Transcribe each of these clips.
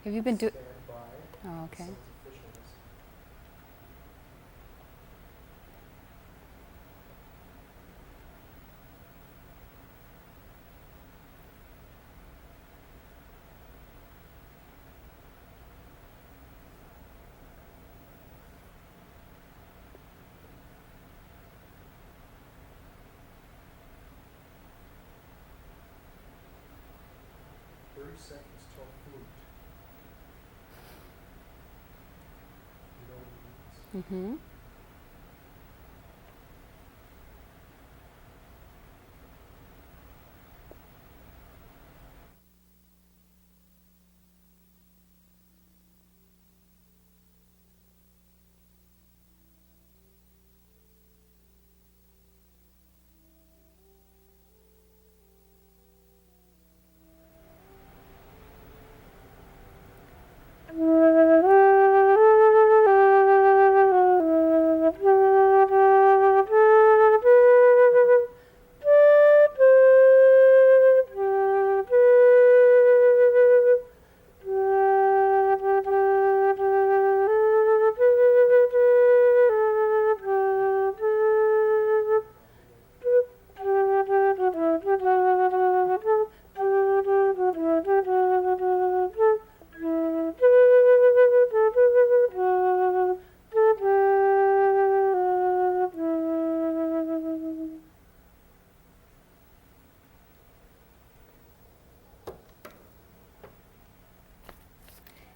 Have you been doing? stand by Oh, okay. someone's officialness. Seconds till flute. You know what it means? Mm-hmm.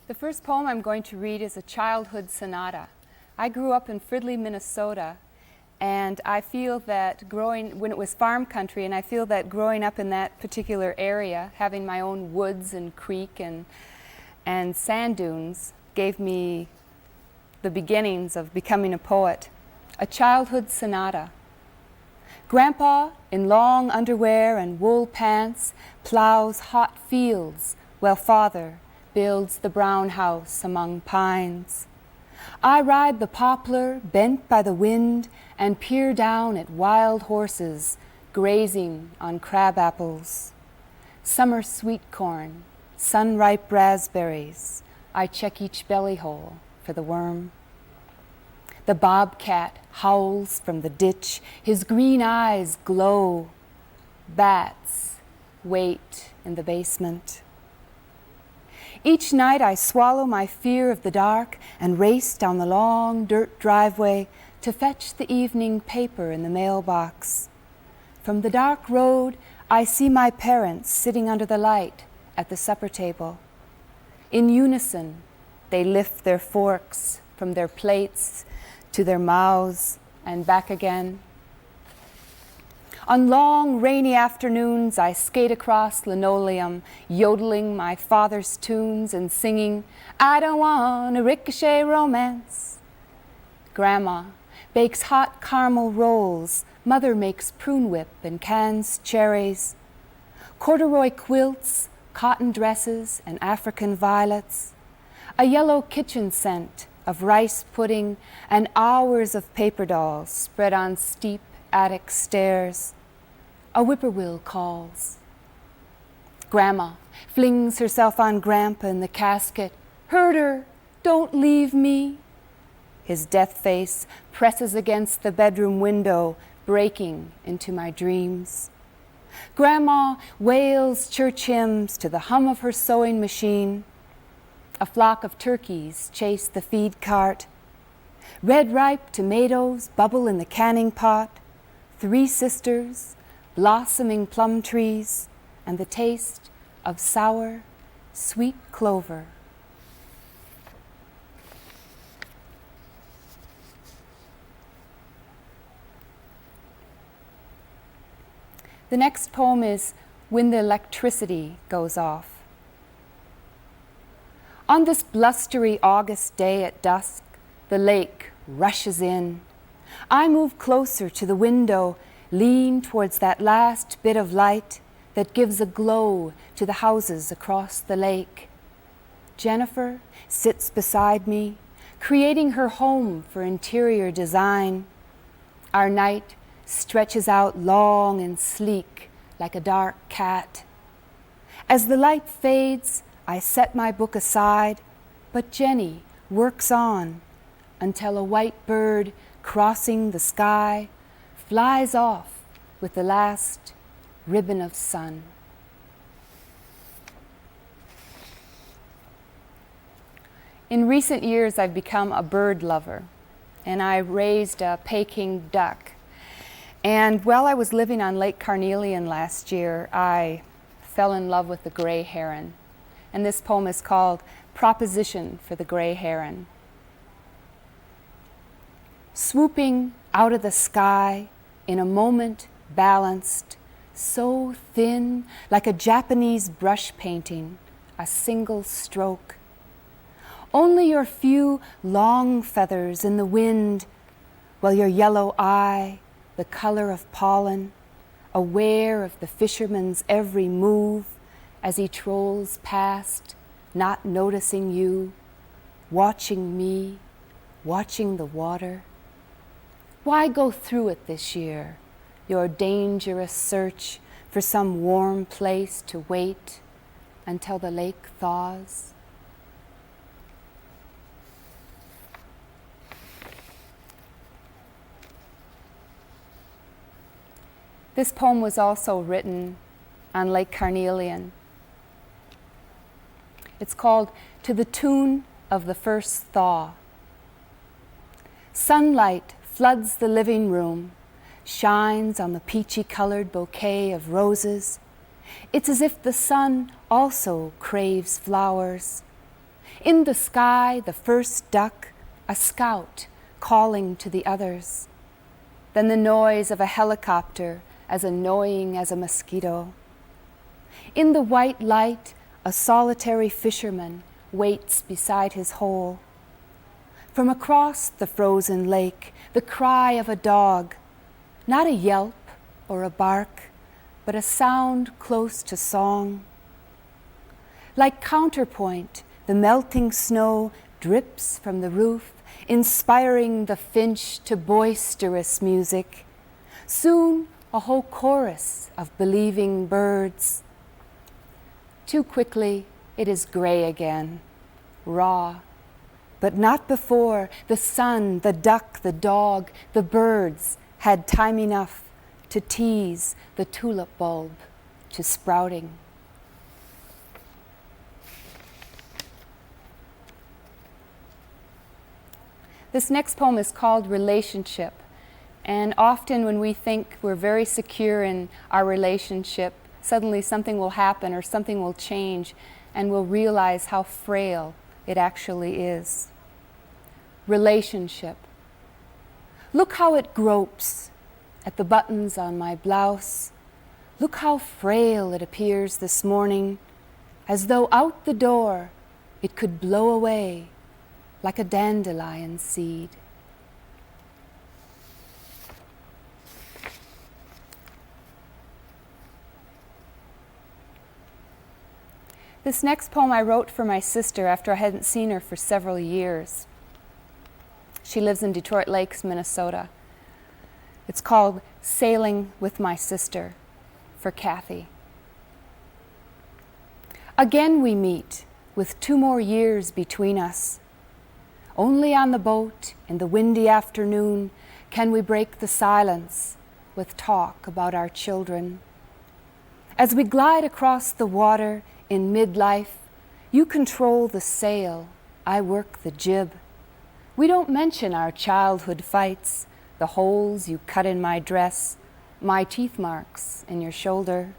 The first poem I'm going to read is a Childhood Sonata. I grew up in Fridley, Minnesota, and I feel that when it was farm country, and I feel that growing up in that particular area, having my own woods and creek and sand dunes, gave me the beginnings of becoming a poet. A Childhood Sonata. Grandpa, in long underwear and wool pants, plows hot fields while father builds the brown house among pines. I ride the poplar bent by the wind and peer down at wild horses grazing on crab apples. Summer sweet corn, sun-ripe raspberries, I check each belly hole for the worm. The bobcat howls from the ditch, his green eyes glow. Bats wait in the basement. Each night I swallow my fear of the dark and race down the long dirt driveway to fetch the evening paper in the mailbox. From the dark road, I see my parents sitting under the light at the supper table. In unison, they lift their forks from their plates to their mouths and back again. On long, rainy afternoons, I skate across linoleum, yodeling my father's tunes and singing, "I don't want a ricochet romance." Grandma bakes hot caramel rolls. Mother makes prune whip and cans cherries. Corduroy quilts, cotton dresses, and African violets. A yellow kitchen scent of rice pudding and hours of paper dolls spread on steep attic stairs. A whippoorwill calls. Grandma flings herself on Grandpa in the casket. "Herder, don't leave me." His death face presses against the bedroom window, breaking into my dreams. Grandma wails church hymns to the hum of her sewing machine. A flock of turkeys chase the feed cart. Red ripe tomatoes bubble in the canning pot. 3 sisters, blossoming plum trees, and the taste of sour, sweet clover. The next poem is When the Electricity Goes Off. On this blustery August day at dusk, the lake rushes in. I move closer to the window, lean towards that last bit of light that gives a glow to the houses across the lake. Jennifer sits beside me, creating her home for interior design. Our night stretches out long and sleek like a dark cat. As the light fades, I set my book aside, but Jenny works on until a white bird crossing the sky flies off with the last ribbon of sun. In recent years, I've become a bird lover, and I raised a Peking duck. And while I was living on Lake Carnelian last year, I fell in love with the gray heron. And this poem is called Proposition for the Gray Heron. Swooping out of the sky, in a moment balanced, so thin, like a Japanese brush painting, a single stroke. Only your few long feathers in the wind, while your yellow eye, the color of pollen, aware of the fisherman's every move as he trolls past, not noticing you, watching me, watching the water. Why go through it this year, your dangerous search for some warm place to wait until the lake thaws? This poem was also written on Lake Carnelian. It's called To the Tune of the First Thaw. Sunlight floods the living room, shines on the peachy-colored bouquet of roses. It's as if the sun also craves flowers. In the sky, the first duck, a scout calling to the others. Then the noise of a helicopter, as annoying as a mosquito. In the white light, a solitary fisherman waits beside his hole. From across the frozen lake, the cry of a dog, not a yelp or a bark, but a sound close to song. Like counterpoint, the melting snow drips from the roof, inspiring the finch to boisterous music. Soon, a whole chorus of believing birds. Too quickly, it is gray again, raw, but not before the sun, the duck, the dog, the birds had time enough to tease the tulip bulb to sprouting. This next poem is called Relationship. And often when we think we're very secure in our relationship, suddenly something will happen or something will change, and we'll realize how frail it actually is. Relationship. Look how it gropes at the buttons on my blouse. Look how frail it appears this morning, as though out the door it could blow away like a dandelion seed. This next poem I wrote for my sister after I hadn't seen her for several years. She lives in Detroit Lakes, Minnesota. It's called Sailing with My Sister, for Kathy. Again we meet, with 2 more years between us. Only on the boat in the windy afternoon can we break the silence with talk about our children. As we glide across the water in midlife, you control the sail, I work the jib. We don't mention our childhood fights, the holes you cut in my dress, my teeth marks in your shoulder.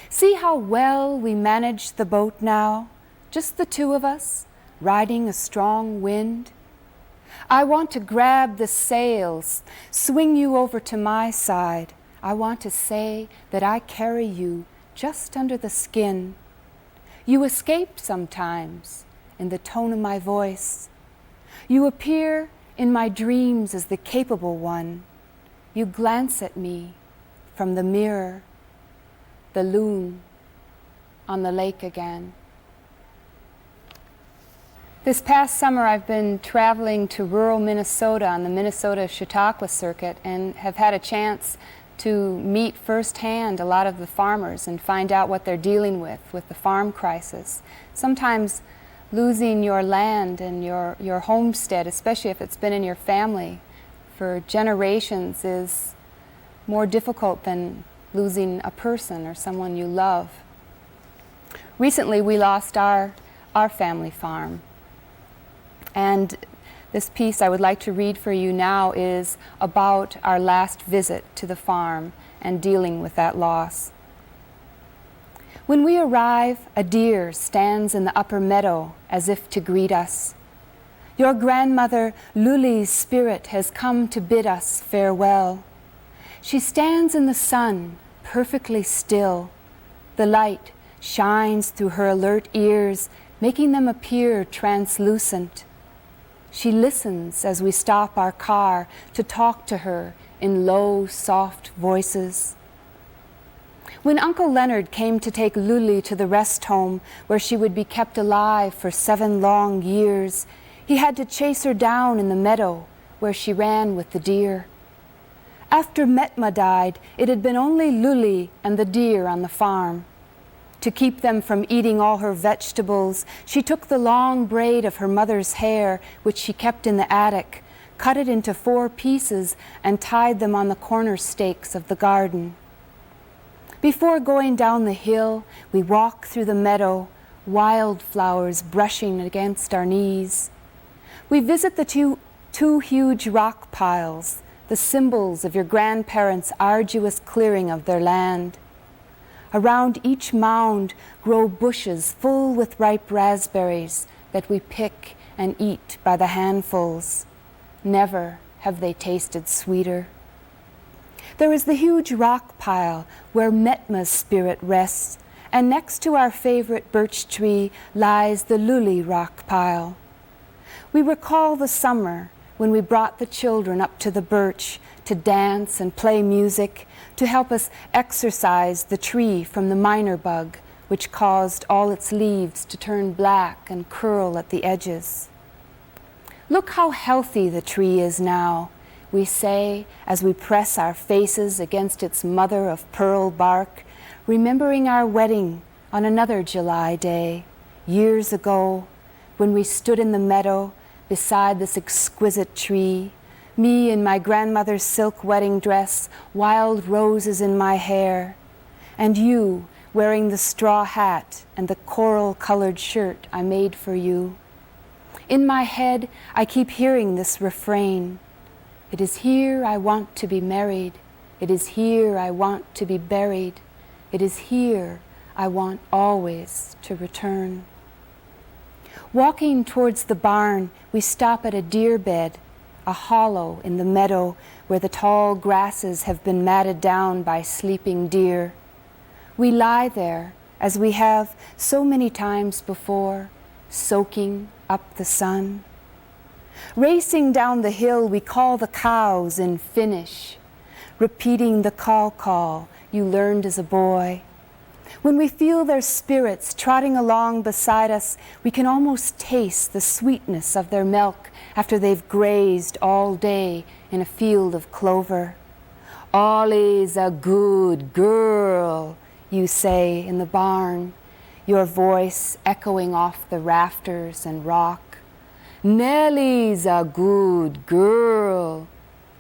See how well we manage the boat now, just the 2 of us, riding a strong wind. I want to grab the sails, swing you over to my side. I want to say that I carry you just under the skin. You escape sometimes in the tone of my voice. You appear in my dreams as the capable one. You glance at me from the mirror, the loon on the lake again. This past summer I've been traveling to rural Minnesota on the Minnesota Chautauqua circuit and have had a chance to meet firsthand a lot of the farmers and find out what they're dealing with the farm crisis. Sometimes losing your land and your homestead, especially if it's been in your family for generations, is more difficult than losing a person or someone you love. Recently we lost our family farm, and this piece I would like to read for you now is about our last visit to the farm and dealing with that loss. When we arrive, a deer stands in the upper meadow as if to greet us. Your grandmother Luli's spirit has come to bid us farewell. She stands in the sun, perfectly still. The light shines through her alert ears, making them appear translucent. She listens as we stop our car to talk to her in low, soft voices. When Uncle Leonard came to take Luli to the rest home where she would be kept alive for 7 long years, he had to chase her down in the meadow where she ran with the deer. After Metma died, it had been only Luli and the deer on the farm. To keep them from eating all her vegetables, she took the long braid of her mother's hair, which she kept in the attic, cut it into 4 pieces, and tied them on the corner stakes of the garden. Before going down the hill, we walk through the meadow, wildflowers brushing against our knees. We visit the two huge rock piles, the symbols of your grandparents' arduous clearing of their land. Around each mound grow bushes full with ripe raspberries that we pick and eat by the handfuls. Never have they tasted sweeter. There is the huge rock pile where Metma's spirit rests, and next to our favorite birch tree lies the Luli rock pile. We recall the summer when we brought the children up to the birch to dance and play music, to help us exorcise the tree from the miner bug, which caused all its leaves to turn black and curl at the edges. Look how healthy the tree is now, we say as we press our faces against its mother of pearl bark, remembering our wedding on another July day, years ago, when we stood in the meadow beside this exquisite tree, me in my grandmother's silk wedding dress, wild roses in my hair, and you wearing the straw hat and the coral-colored shirt I made for you. In my head, I keep hearing this refrain. It is here I want to be married. It is here I want to be buried. It is here I want always to return. Walking towards the barn, we stop at a deer bed, a hollow in the meadow where the tall grasses have been matted down by sleeping deer. We lie there, as we have so many times before, soaking up the sun. Racing down the hill, we call the cows in Finnish, repeating the call you learned as a boy. When we feel their spirits trotting along beside us, we can almost taste the sweetness of their milk after they've grazed all day in a field of clover. Ollie's a good girl, you say in the barn, your voice echoing off the rafters and rock. Nellie's a good girl,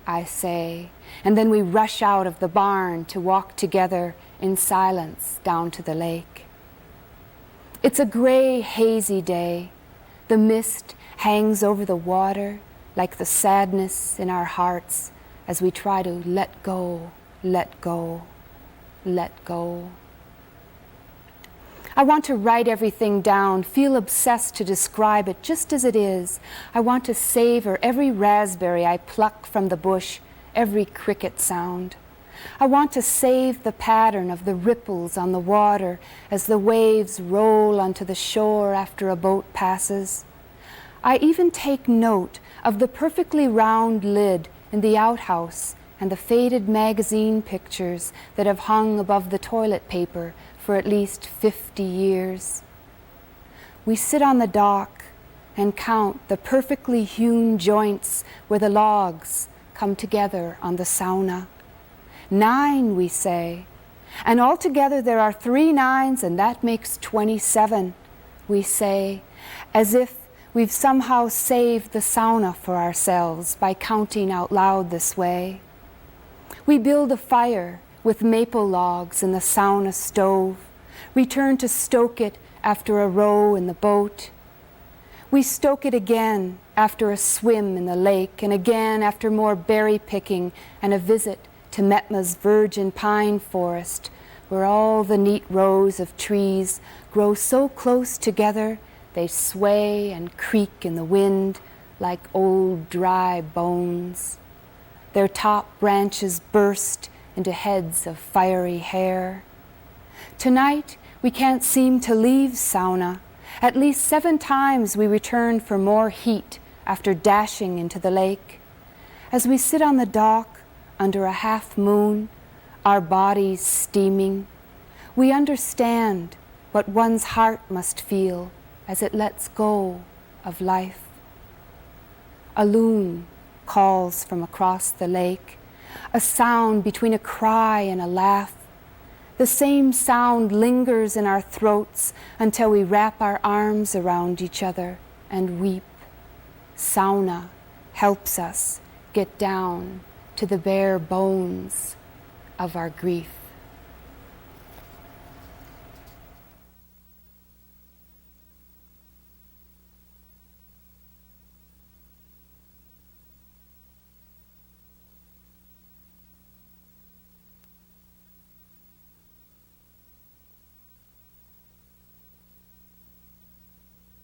I say, and then we rush out of the barn to walk together in silence down to the lake. It's a gray, hazy day. The mist hangs over the water like the sadness in our hearts as we try to let go, let go, let go. I want to write everything down, feel obsessed to describe it just as it is. I want to savor every raspberry I pluck from the bush, every cricket sound. I want to save the pattern of the ripples on the water as the waves roll onto the shore after a boat passes. I even take note of the perfectly round lid in the outhouse and the faded magazine pictures that have hung above the toilet paper for at least 50 years. We sit on the dock and count the perfectly hewn joints where the logs come together on the sauna. 9, we say. And altogether there are 3 9s, and that makes 27, we say, as if we've somehow saved the sauna for ourselves by counting out loud this way. We build a fire with maple logs in the sauna stove, return to stoke it after a row in the boat. We stoke it again after a swim in the lake, and again after more berry picking and a visit to Metma's virgin pine forest, where all the neat rows of trees grow so close together they sway and creak in the wind like old dry bones. Their top branches burst into heads of fiery hair. Tonight we can't seem to leave sauna. At least 7 times we return for more heat after dashing into the lake. As we sit on the dock under a half moon, our bodies steaming, we understand what one's heart must feel as it lets go of life. A loon calls from across the lake, a sound between a cry and a laugh. The same sound lingers in our throats until we wrap our arms around each other and weep. Sauna helps us get down to the bare bones of our grief.